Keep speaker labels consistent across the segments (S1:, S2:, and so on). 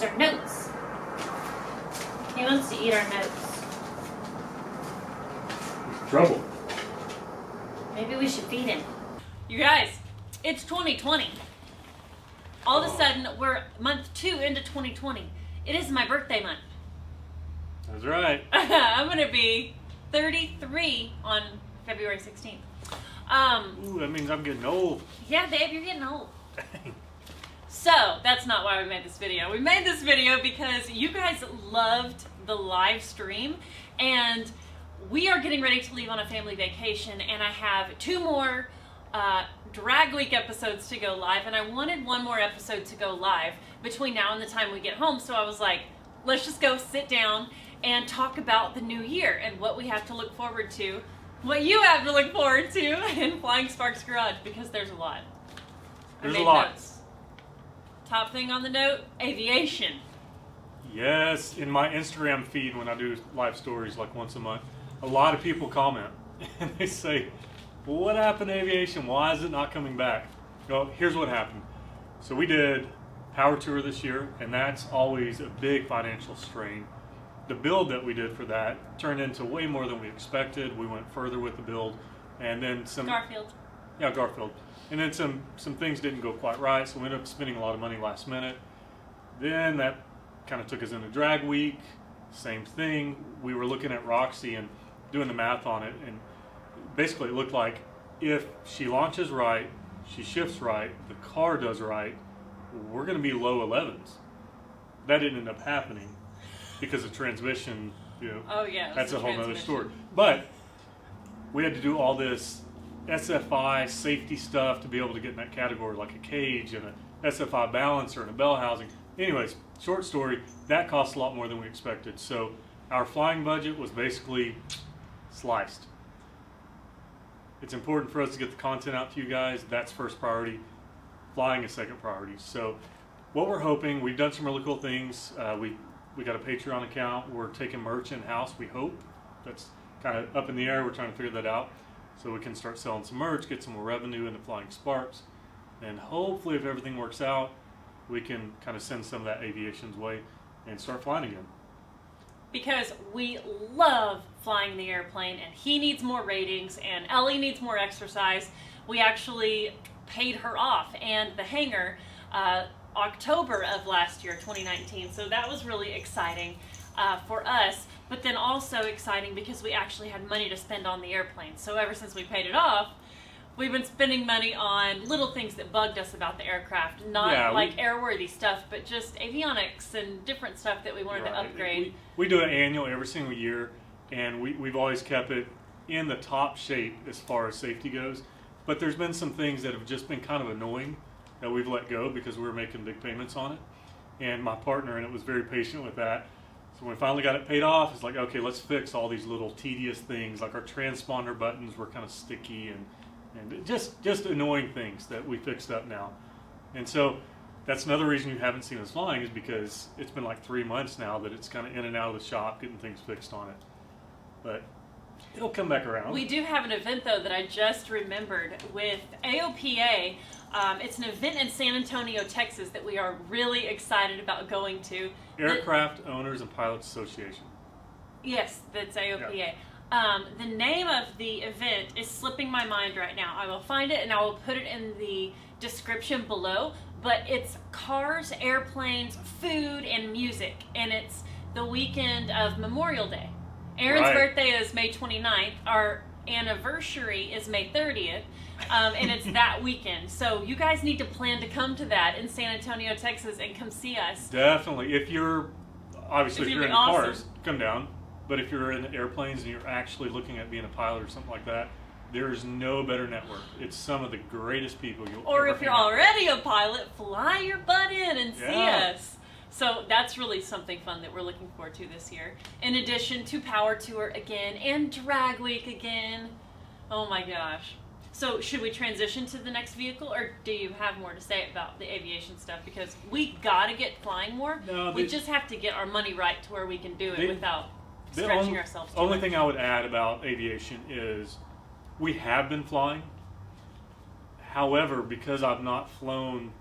S1: It's our notes. He wants to eat our notes.
S2: Trouble.
S1: Maybe we should feed him. You guys, it's 2020. All of a sudden, we're month 2 into 2020. It is my birthday month.
S2: That's right.
S1: I'm going to be 33 on February 16th.
S2: Ooh, that means I'm getting old.
S1: Yeah, babe, you're getting old.
S2: Dang.
S1: So, that's not why we made this video. We made this video because you guys loved the live stream, and we are getting ready to leave on a family vacation, and I have 2 more drag week episodes to go live, and I wanted 1 more episode to go live between now and the time we get home. So I was like, let's just go sit down and talk about the new year and what we have to look forward to, what you have to look forward to in Flying Sparks Garage, because there's a lot.
S2: There's a lot.
S1: Notes. Top thing on the note, aviation.
S2: Yes, in my Instagram feed when I do live stories like once a month, a lot of people comment and they say, well, what happened to aviation? Why is it not coming back? Well, here's what happened. So we did Power Tour this year, and that's always a big financial strain. The build that we did for that turned into way more than we expected. We went further with the build, and then some...
S1: Garfield.
S2: Yeah, Garfield. And then some things didn't go quite right, so we ended up spending a lot of money last minute. Then that kind of took us into drag week. Same thing. We were looking at Roxy and doing the math on it, and basically it looked like if she launches right, she shifts right, the car does right, we're going to be low 11s. That didn't end up happening because of transmission, you know.
S1: Oh yeah,
S2: that's a whole nother story. But we had to do all this SFI safety stuff to be able to get in that category, like a cage and a SFI balancer and a bell housing. Anyways, short story, that cost a lot more than we expected. So our flying budget was basically sliced. It's important for us to get the content out to you guys. That's first priority. Flying is second priority. So what we're hoping, we've done some really cool things. We got a Patreon account. We're taking merch in-house, we hope. That's kind of up in the air. We're trying to figure that out so we can start selling some merch, get some more revenue into Flying Sparks. And hopefully, if everything works out, we can kind of send some of that aviation's way and start flying again.
S1: Because we love flying the airplane, and he needs more ratings, and Ellie needs more exercise. We actually paid her off, and the hangar, October of last year, 2019. So that was really exciting for us, but then also exciting because we actually had money to spend on the airplane. So ever since we paid it off, we've been spending money on little things that bugged us about the aircraft. Not like airworthy stuff, but just avionics and different stuff that we wanted to upgrade.
S2: We do an annual every single year, and we've always kept it in the top shape as far as safety goes. But there's been some things that have just been kind of annoying that we've let go because we were making big payments on it. And my partner in it was very patient with that. So when we finally got it paid off, it's like, okay, let's fix all these little tedious things. Like our transponder buttons were kind of sticky and just annoying things that we fixed up now. And so that's another reason you haven't seen us flying, is because it's been like 3 months now that it's kind of in and out of the shop getting things fixed on it. But it'll come back around.
S1: We do have an event, though, that I just remembered with AOPA. It's an event in San Antonio, Texas that we are really excited about going to.
S2: Aircraft Owners and Pilots Association.
S1: Yes, that's AOPA. Yeah. The name of the event is slipping my mind right now. I will find it and I will put it in the description below. But it's cars, airplanes, food, and music. And it's the weekend of Memorial Day. Aaron's birthday is May 29th. Our anniversary is May 30th. And it's that weekend. So you guys need to plan to come to that in San Antonio, Texas, and come see us.
S2: Definitely. If you're in the cars, come down. But if you're in the airplanes and you're actually looking at being a pilot or something like that, there's no better network. It's some of the greatest people you'll ever
S1: Or if you're already a pilot, fly your butt in and see us. So that's really something fun that we're looking forward to this year. In addition to Power Tour again and Drag Week again. Oh my gosh. So should we transition to the next vehicle, or do you have more to say about the aviation stuff? Because we gotta get flying more. No, we just have to get our money right to where we can do it without stretching ourselves too much.
S2: The only thing I would add about aviation is we have been flying. However, because I've not flown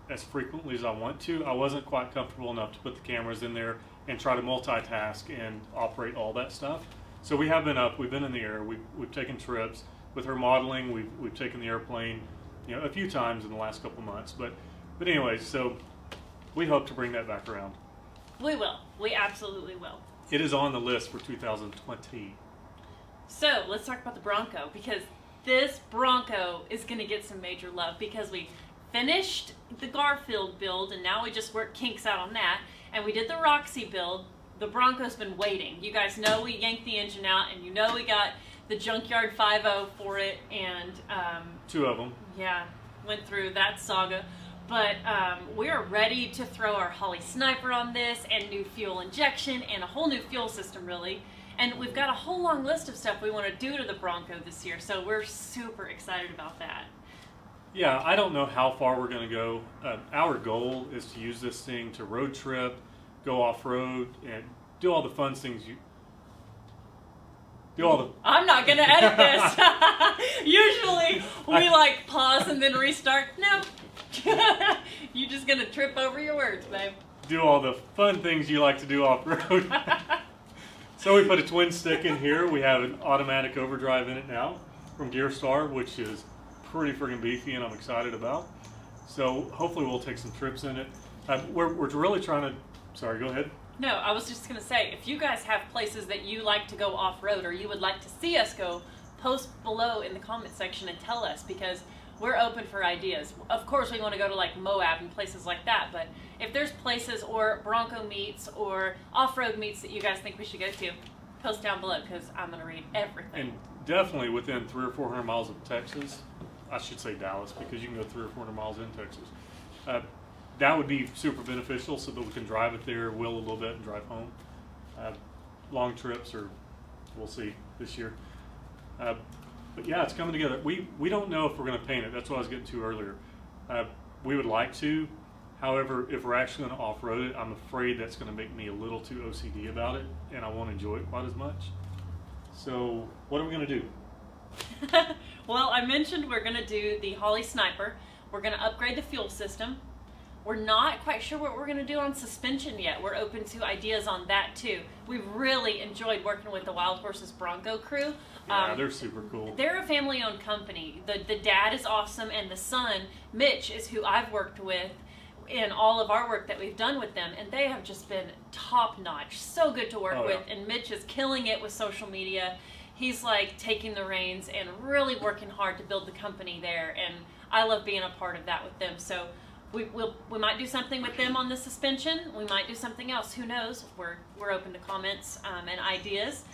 S2: as frequently as I want to. I wasn't quite comfortable enough to put the cameras in there and try to multitask and operate all that stuff. So we have been up, we've been in the air, we've taken trips. With her modeling, we've taken the airplane, a few times in the last couple months. But anyways, so we hope to bring that back around.
S1: We will. We absolutely will.
S2: It is on the list for 2020.
S1: So let's talk about the Bronco, because this Bronco is going to get some major love because we finished the Garfield build and now we just work kinks out on that, and we did the Roxy build. The Bronco's been waiting. You guys know we yanked the engine out, and we got the Junkyard 5.0 for it, and
S2: 2 of them.
S1: Yeah, went through that saga. But we are ready to throw our Holly Sniper on this, and new fuel injection, and a whole new fuel system, really. And we've got a whole long list of stuff we want to do to the Bronco this year, so we're super excited about that.
S2: Yeah, I don't know how far we're going to go. Our goal is to use this thing to road trip, go off-road, and do all the fun things
S1: I'm not going to edit this. Usually we pause and then restart. No. You're just going to trip over your words, babe.
S2: Do all the fun things you like to do off-road. So we put a twin stick in here. We have an automatic overdrive in it now from Gearstar, which is pretty freaking beefy, and I'm excited about. So hopefully we'll take some trips in it. We're really trying to... Sorry, go ahead.
S1: No, I was just going to say, if you guys have places that you like to go off-road or you would like to see us go, post below in the comment section and tell us, because we're open for ideas. Of course, we want to go to Moab and places like that, but if there's places or Bronco meets or off-road meets that you guys think we should go to, post down below, because I'm going to read everything.
S2: And definitely within 300 or 400 miles of Texas. I should say Dallas, because you can go 300 or 400 miles in Texas. That would be super beneficial, so that we can drive it there, wheel a little bit, and drive home. Long trips, or we'll see this year. But yeah, it's coming together. We don't know if we're going to paint it. That's what I was getting to earlier. We would like to. However, if we're actually going to off-road it, I'm afraid that's going to make me a little too OCD about it, and I won't enjoy it quite as much. So what are we going to do?
S1: Well, I mentioned we're going to do the Holly Sniper. We're going to upgrade the fuel system. We're not quite sure what we're going to do on suspension yet. We're open to ideas on that too. We've really enjoyed working with the Wild Horses Bronco crew.
S2: Yeah, they're super cool.
S1: They're a family-owned company. The dad is awesome, and the son, Mitch, is who I've worked with in all of our work that we've done with them, and they have just been top-notch. So good to work with, and Mitch is killing it with social media. He's taking the reins and really working hard to build the company there, and I love being a part of that with them. So we might do something with them on the suspension. We might do something else. Who knows? We're open to comments and ideas.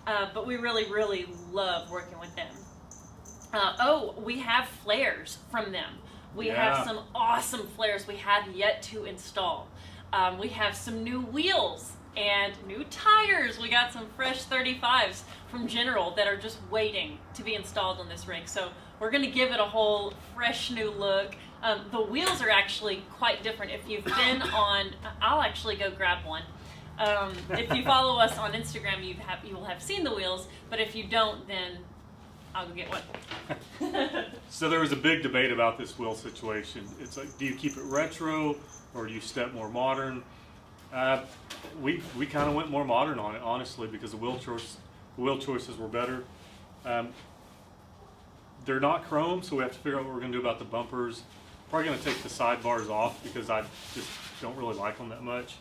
S1: But we really, really love working with them. We have flares from them. We have some awesome flares we have yet to install. We have some new wheels and new tires. We got some fresh 35s from General that are just waiting to be installed on this rig. So we're going to give it a whole fresh new look. The wheels are actually quite different. If you've been on, I'll actually go grab one. If you follow us on Instagram, you will have seen the wheels, but if you don't, then I'll go get one.
S2: So there was a big debate about this wheel situation. It's do you keep it retro or do you step more modern? We kind of went more modern on it, honestly, because the wheel choices were better. They're not chrome, so we have to figure out what we're going to do about the bumpers. Probably going to take the sidebars off because I just don't really like them that much.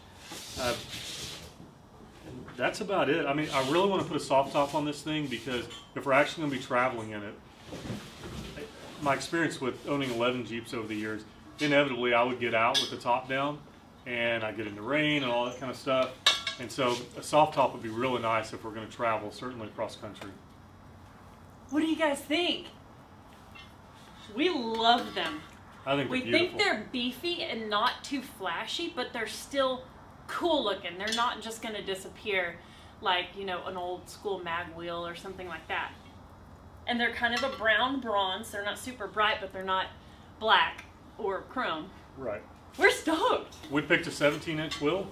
S2: That's about it. I mean, I really want to put a soft top on this thing because if we're actually going to be traveling in it, my experience with owning 11 Jeeps over the years, inevitably I would get out with the top down and I'd get in the rain and all that kind of stuff. And so a soft top would be really nice if we're going to travel, certainly across country.
S1: What do you guys think? We love them.
S2: I think
S1: we think they're beefy and not too flashy, but they're still cool looking. They're not just going to disappear like, an old school mag wheel or something like that. And they're kind of a brown bronze. They're not super bright, but they're not black or chrome.
S2: Right.
S1: We're stoked.
S2: We picked a 17-inch wheel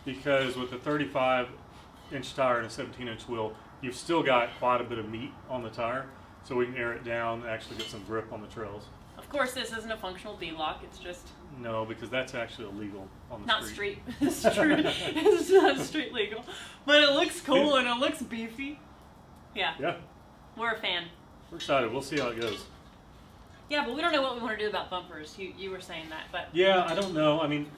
S2: because with a 35-inch tire and a 17-inch wheel, you've still got quite a bit of meat on the tire, so we can air it down and actually get some grip on the trails.
S1: Of course, this isn't a functional B-lock. It's just
S2: No, because that's actually illegal on the
S1: Not
S2: street.
S1: It's true. It's not street legal. But it looks cool and it looks beefy. Yeah.
S2: Yeah.
S1: We're a fan.
S2: We're excited. We'll see how it goes.
S1: Yeah, but we don't know what we want to do about bumpers. You were saying that, but
S2: Yeah, I don't know. I mean,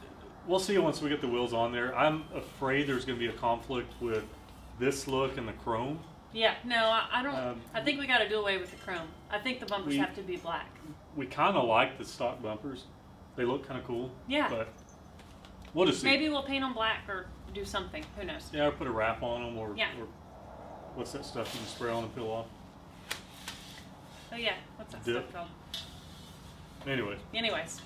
S2: we'll see once we get the wheels on there. I'm afraid there's going to be a conflict with this look and the chrome.
S1: yeah, no, I don't. I think we got to do away with the chrome. I think the bumpers have to be black.
S2: We kind of like the stock bumpers. They look kind of cool.
S1: Yeah.
S2: But we'll just see.
S1: Maybe we'll paint them black or do something. Who knows?
S2: Yeah, or put a wrap on them, or
S1: Yeah.
S2: or what's that stuff you can spray on and peel off?
S1: Oh yeah, what's that
S2: Dip.
S1: stuff called?
S2: Anyways,
S1: Anyways,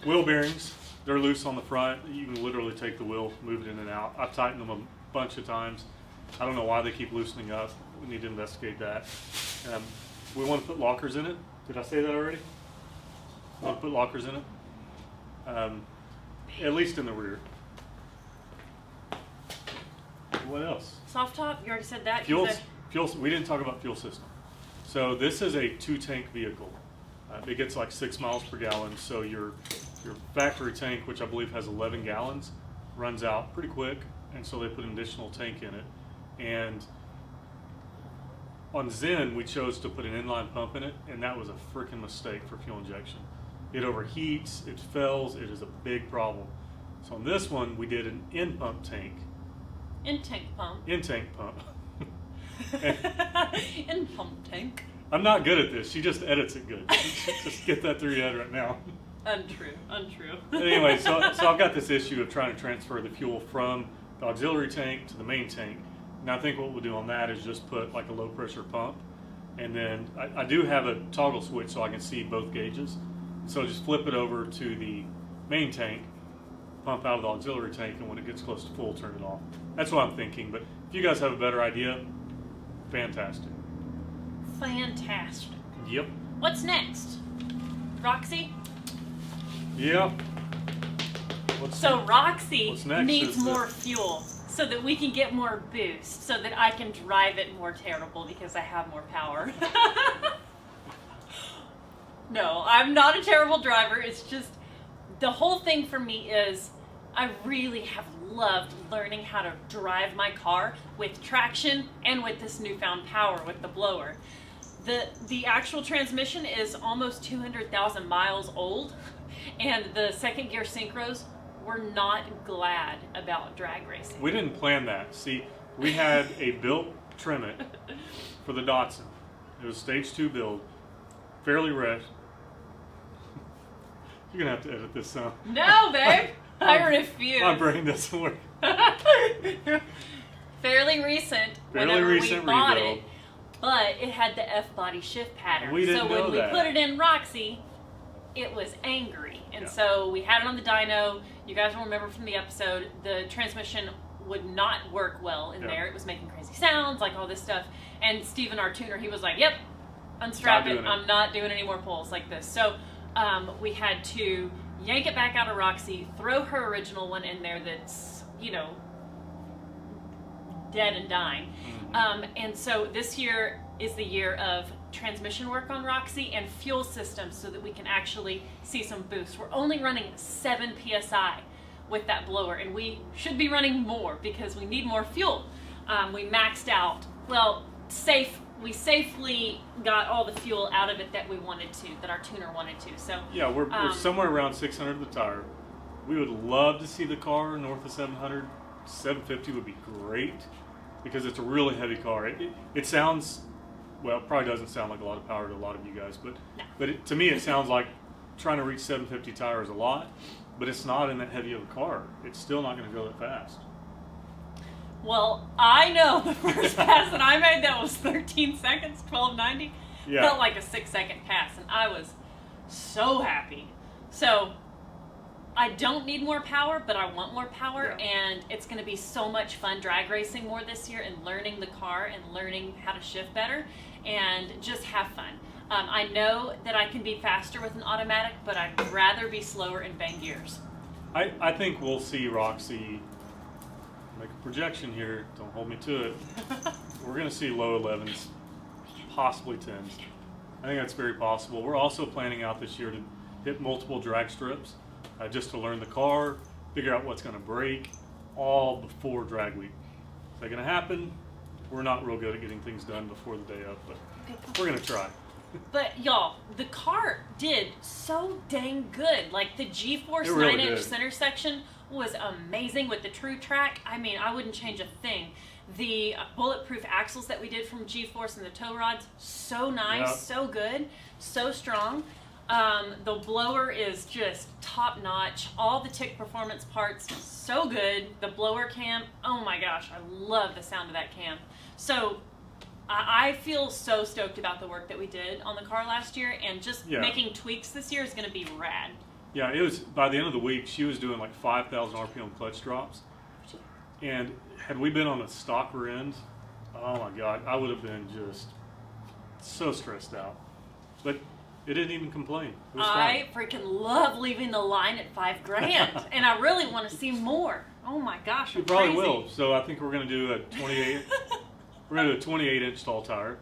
S2: wheel bearings. They're loose on the front. You can literally take the wheel, move it in and out. I've tightened them a bunch of times. I don't know why they keep loosening up. We need to investigate that. We want to put lockers in it. Did I say that already? We want to put lockers in it. At least in the rear. What else?
S1: soft top. You already said that.
S2: Fuel. We didn't talk about fuel system. So this is a 2-tank vehicle. It gets like 6 miles per gallon. So your factory tank, which I believe has 11 gallons, runs out pretty quick, and so they put an additional tank in it. And on Zen, we chose to put an inline pump in it, and that was a freaking mistake for fuel injection. It overheats, it fails, it is a big problem. So on this one, we did an in-pump tank.
S1: In-tank pump.
S2: In-tank pump.
S1: In-pump tank.
S2: I'm not good at this. She just edits it good. Just get that through your head right now.
S1: Untrue.
S2: Anyway, so I've got this issue of trying to transfer the fuel from the auxiliary tank to the main tank. And I think what we'll do on that is just put like a low pressure pump. And then I do have a toggle switch so I can see both gauges. So just flip it over to the main tank, pump out of the auxiliary tank, and when it gets close to full, turn it off. That's what I'm thinking. But if you guys have a better idea, fantastic.
S1: Fantastic.
S2: Yep.
S1: What's next? Roxy?
S2: Yep.
S1: So Roxy
S2: what's next
S1: needs
S2: is
S1: more fuel so that we can get more boost, so that I can drive it more terrible because I have more power. No, I'm not a terrible driver. It's just the whole thing for me is I really have loved learning how to drive my car with traction and with this newfound power with the blower. The actual transmission is almost 200,000 miles old, and the second gear synchros were not glad about drag racing.
S2: We didn't plan that. See, we had a built Tremit for the Datsun. It was stage 2 build, fairly fresh. You're gonna have to edit this sound.
S1: No, babe, I refuse.
S2: My brain doesn't work.
S1: Fairly recent.
S2: Fairly
S1: whenever
S2: recent
S1: we bought
S2: rebuild.
S1: it, but it had the F-body shift pattern.
S2: We didn't
S1: so
S2: know
S1: when we
S2: that.
S1: put it in Roxy, it was angry, and
S2: Yeah.
S1: so we had it on the dyno. You guys will remember from the episode, the transmission would not work well in
S2: Yeah.
S1: there. It was making crazy sounds, like all this stuff. And Steven, our tuner, he was like, "Yep, unstrap it. I'm not doing any more pulls like this." So we had to yank it back out of Roxy, throw her original one in there that's, dead and dying. And so this year is the year of transmission work on Roxy and fuel systems so that we can actually see some boost. We're only running 7 PSI with that blower, and we should be running more because we need more fuel. We maxed out, we safely got all the fuel out of it that we wanted to, that our tuner wanted to. So
S2: Yeah, we're somewhere around 600 the tire. We would love to see the car north of 700. 750 would be great because it's a really heavy car. It sounds, well, it probably doesn't sound like a lot of power to a lot of you guys, but
S1: No.
S2: to me it sounds like trying to reach 750 tire is a lot, but it's not in that heavy of a car. It's still not going to go that fast.
S1: Well, I know the first pass that I made that was 13 seconds, 1290.
S2: Yeah.
S1: Felt like a 6-second pass, and I was so happy. So I don't need more power, but I want more power,
S2: Yeah.
S1: and it's going to be so much fun drag racing more this year and learning the car and learning how to shift better and just have fun. I know that I can be faster with an automatic, but I'd rather be slower and bang gears.
S2: I think we'll see Roxy make a projection here. Don't hold me to it. We're going to see low 11s, possibly 10s. I think that's very possible. We're also planning out this year to hit multiple drag strips. just to learn the car, figure out what's going to break, all before drag week. Is that going to happen? We're not real good at getting things done before the day of, but we're going to try.
S1: But y'all, the car did so dang good. Like the G-Force
S2: really
S1: 9-inch
S2: did.
S1: center section was amazing with the True Track. I mean, I wouldn't change a thing. The bulletproof axles that we did from G-Force and the tow rods, so nice,
S2: Yep.
S1: so good, so strong. The blower is just top notch. All the tick performance parts, so good. The blower cam, oh my gosh, I love the sound of that cam. So I feel so stoked about the work that we did on the car last year, and just making tweaks this year is going to be rad.
S2: Yeah, it was, by the end of the week, she was doing like 5,000 RPM clutch drops. And had we been on a stock rear end, oh my God, I would have been just so stressed out. But it didn't even complain. It was
S1: I
S2: fine.
S1: freaking love leaving the line at $5,000, and I really want to see more. Oh my gosh,
S2: You
S1: I'm
S2: probably
S1: crazy.
S2: will. So I think we're going to do a 28. We're going to do a 28-inch tall tire,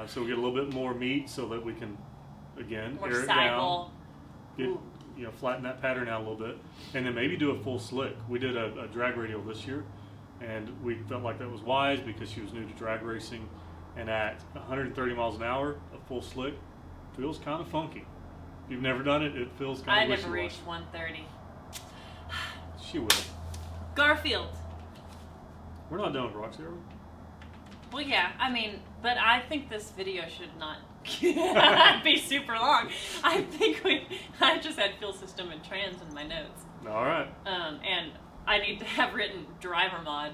S2: so we get a little bit more meat, so that we can, again,
S1: More
S2: air it
S1: cycle.
S2: down, get, flatten that pattern out a little bit, and then maybe do a full slick. We did a drag radial this year, and we felt like that was wise because she was new to drag racing, and at 130 miles an hour, a full slick feels kind of funky. If you've never done it, it feels kind
S1: I
S2: of
S1: never
S2: wishy-washy.
S1: reached 130.
S2: She will.
S1: Garfield.
S2: We're not done with Roxy, are we?
S1: Well, yeah, I mean, but I think this video should not be super long. I just had fuel system and trans in my notes.
S2: All right.
S1: And I need to have written driver mod.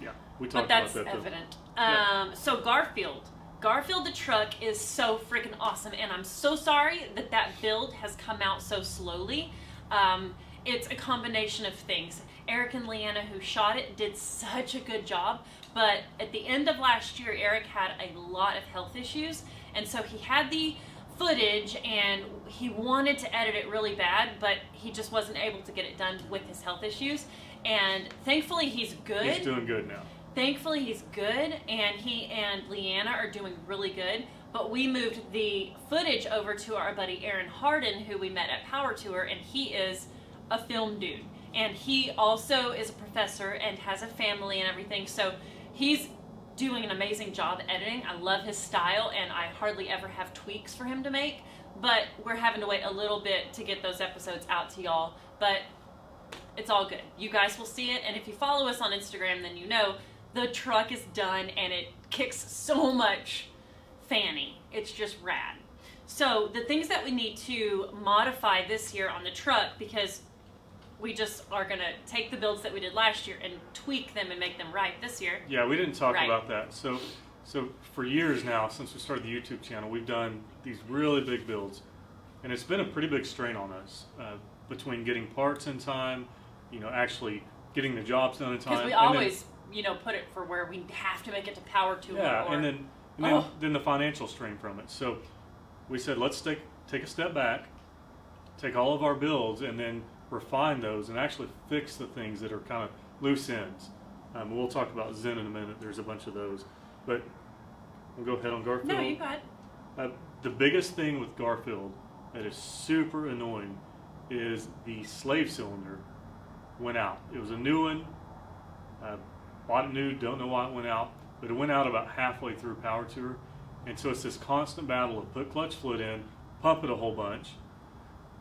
S2: Yeah, we
S1: But
S2: talked
S1: that's
S2: about that.
S1: evident.
S2: Yeah.
S1: So Garfield the truck is so freaking awesome, and I'm so sorry that that build has come out so slowly. It's a combination of things. Eric and Leanna, who shot it, did such a good job, but at the end of last year, Eric had a lot of health issues, and so he had the footage and he wanted to edit it really bad, but he just wasn't able to get it done with his health issues. And thankfully he's good.
S2: He's doing good now.
S1: Thankfully he's good, and he and Leanna are doing really good. But we moved the footage over to our buddy Aaron Harden, who we met at Power Tour, and he is a film dude. And he also is a professor and has a family and everything. So he's doing an amazing job editing. I love his style, and I hardly ever have tweaks for him to make. But we're having to wait a little bit to get those episodes out to y'all. But it's all good. You guys will see it. And if you follow us on Instagram, then you know the truck is done, and it kicks so much fanny. It's just rad. So the things that we need to modify this year on the truck, because we just are going to take the builds that we did last year and tweak them and make them right this year.
S2: Yeah, we didn't talk
S1: Right.
S2: about that. So for years now, since we started the YouTube channel, we've done these really big builds, and it's been a pretty big strain on us between getting parts in time, actually getting the jobs done in time.
S1: Because we
S2: and
S1: always, put it for where we have to make it to Power Tour.
S2: Yeah,
S1: or,
S2: and then the financial strain from it. So we said, let's take a step back, take all of our builds, and then refine those and actually fix the things that are kind of loose ends. We'll talk about Zen in a minute. There's a bunch of those. But we'll go ahead on Garfield.
S1: No, you got it.
S2: The biggest thing with Garfield that is super annoying is the slave cylinder went out. It was a new one. Bought it new, don't know why it went out, but it went out about halfway through Power Tour. And so it's this constant battle of put clutch fluid in, pump it a whole bunch,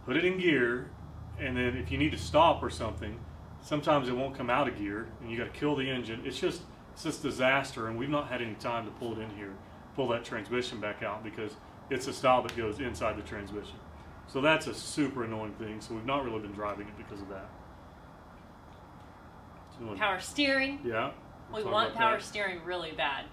S2: put it in gear, and then if you need to stop or something, sometimes it won't come out of gear, and you got to kill the engine. It's just disaster, and we've not had any time to pull it in here, pull that transmission back out, because it's a style that goes inside the transmission. So that's a super annoying thing. So we've not really been driving it because of that. So
S1: Power steering.
S2: yeah,
S1: We
S2: talk
S1: want
S2: about
S1: power
S2: that.
S1: steering really bad.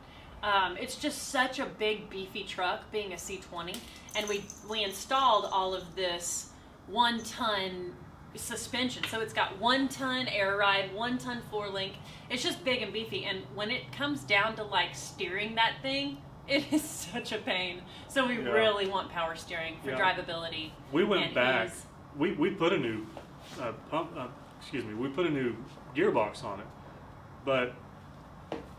S1: It's just such a big, beefy truck, being a C20, and we installed all of this 1-ton suspension. So it's got 1-ton air ride, 1-ton 4-link. It's just big and beefy, and when it comes down to like steering that thing, it is such a pain. So we
S2: Yeah.
S1: really want power steering for
S2: Yeah.
S1: drivability.
S2: We went
S1: and
S2: back.
S1: ease.
S2: We put a new we put a new gearbox on it, but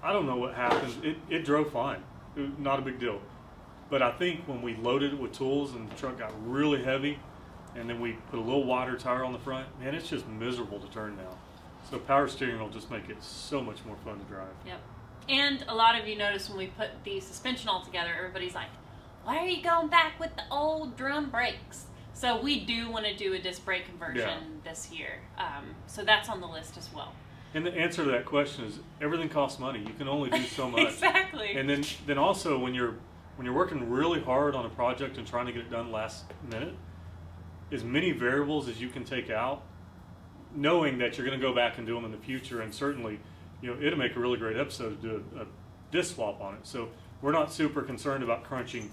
S2: I don't know what happened. It drove fine. It was not a big deal. But I think when we loaded it with tools and the truck got really heavy, and then we put a little wider tire on the front. Man, it's just miserable to turn now. So power steering will just make it so much more fun to drive.
S1: Yep. And a lot of you notice when we put the suspension all together, everybody's like, why are you going back with the old drum brakes? So we do want to do a disc brake conversion this year. So that's on the list as well.
S2: And the answer to that question is everything costs money. You can only do so much.
S1: Exactly.
S2: And then also when you're working really hard on a project and trying to get it done last minute, as many variables as you can take out, knowing that you're going to go back and do them in the future, and certainly, it'll make a really great episode to do a disc swap on it. So we're not super concerned about crunching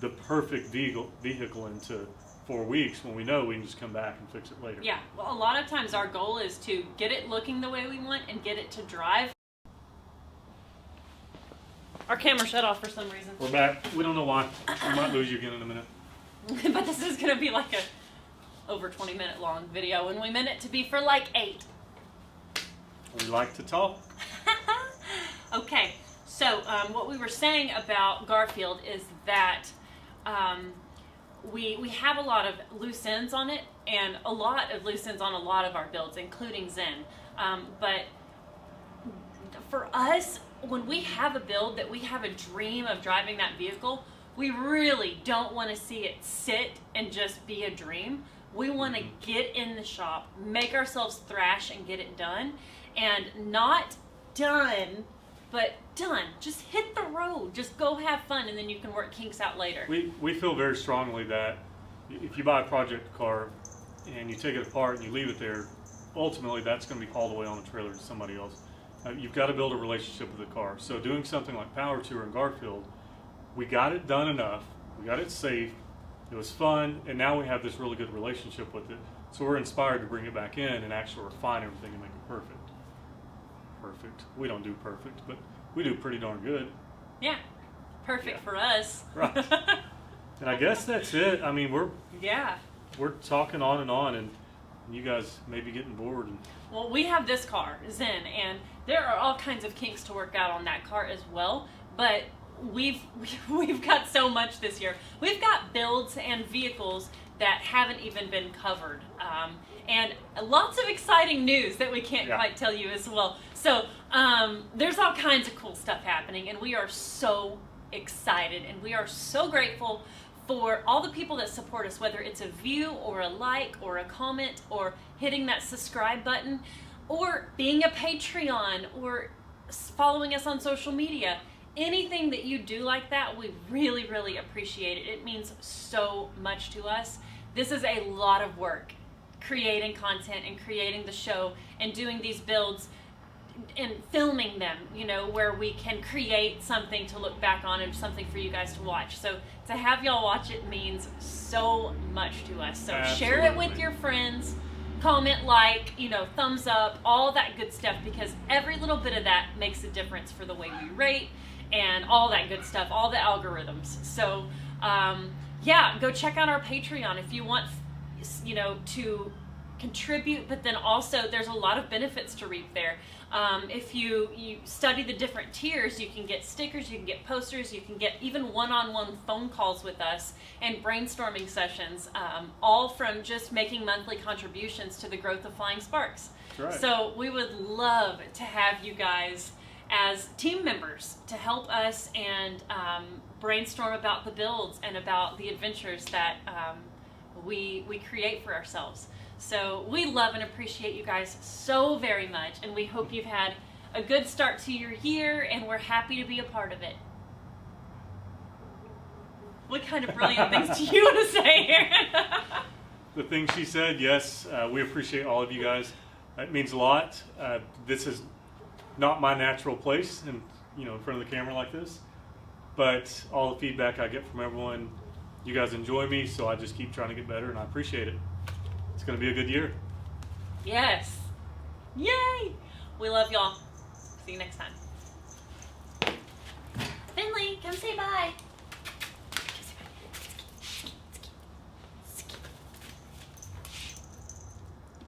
S2: the perfect vehicle into 4 weeks when we know we can just come back and fix it later.
S1: Yeah, well, a lot of times our goal is to get it looking the way we want and get it to drive. Our camera shut off for some reason.
S2: We're back. We don't know why. We might lose you again in a minute.
S1: But this is going to be like a over 20-minute long video, and we meant it to be for like 8.
S2: We like to talk.
S1: Okay, so what we were saying about Garfield is that we have a lot of loose ends on it, and a lot of loose ends on a lot of our builds, including Zen. But for us, when we have a build that we have a dream of driving that vehicle, we really don't want to see it sit and just be a dream. We want to get in the shop, make ourselves thrash and get it done. And not done, but done. Just hit the road. Just go have fun, and then you can work kinks out later.
S2: We feel very strongly that if you buy a project car and you take it apart and you leave it there, ultimately that's going to be hauled away on a trailer to somebody else. You've got to build a relationship with the car. So doing something like Power Tour and Garfield, we got it done enough. We got it safe. It was fun, and now we have this really good relationship with it. So we're inspired to bring it back in and actually refine everything and make it perfect. Perfect. We don't do perfect, but we do pretty darn good.
S1: Yeah. Perfect for us.
S2: Right. And I guess that's it. I mean, we're talking on, and you guys may be getting bored.
S1: Well, we have this car, Zen, and there are all kinds of kinks to work out on that car as well, but we've got so much this year. We've got builds and vehicles that haven't even been covered, and lots of exciting news that we can't quite tell you as well. So there's all kinds of cool stuff happening, and we are so excited, and we are so grateful for all the people that support us, whether it's a view or a like or a comment or hitting that subscribe button or being a Patreon or following us on social media. Anything that you do like that, we really, really appreciate it. It means so much to us. This is a lot of work, creating content and creating the show and doing these builds and filming them, where we can create something to look back on and something for you guys to watch. So to have y'all watch it means so much to us. So share it with your friends, comment, like, thumbs up, all that good stuff, because every little bit of that makes a difference for the way we rate and all that good stuff, all the algorithms. So go check out our Patreon if you want, to contribute, but then also there's a lot of benefits to reap there. If you study the different tiers, you can get stickers, you can get posters, you can get even one-on-one phone calls with us and brainstorming sessions, all from just making monthly contributions to the growth of Flying Sparks.
S2: That's right.
S1: So we would love to have you guys as team members to help us and brainstorm about the builds and about the adventures that we create for ourselves. So we love and appreciate you guys so very much, and we hope you've had a good start to your year, and we're happy to be a part of it. What kind of brilliant things do you want to say here?
S2: The thing she said, yes, we appreciate all of you guys. It means a lot. This is not my natural place in front of the camera like this, but all the feedback I get from everyone, you guys enjoy me, so I just keep trying to get better, and I appreciate it. It's going to be a good year.
S1: Yes. Yay! We love y'all. See you next time. Finley, come say bye.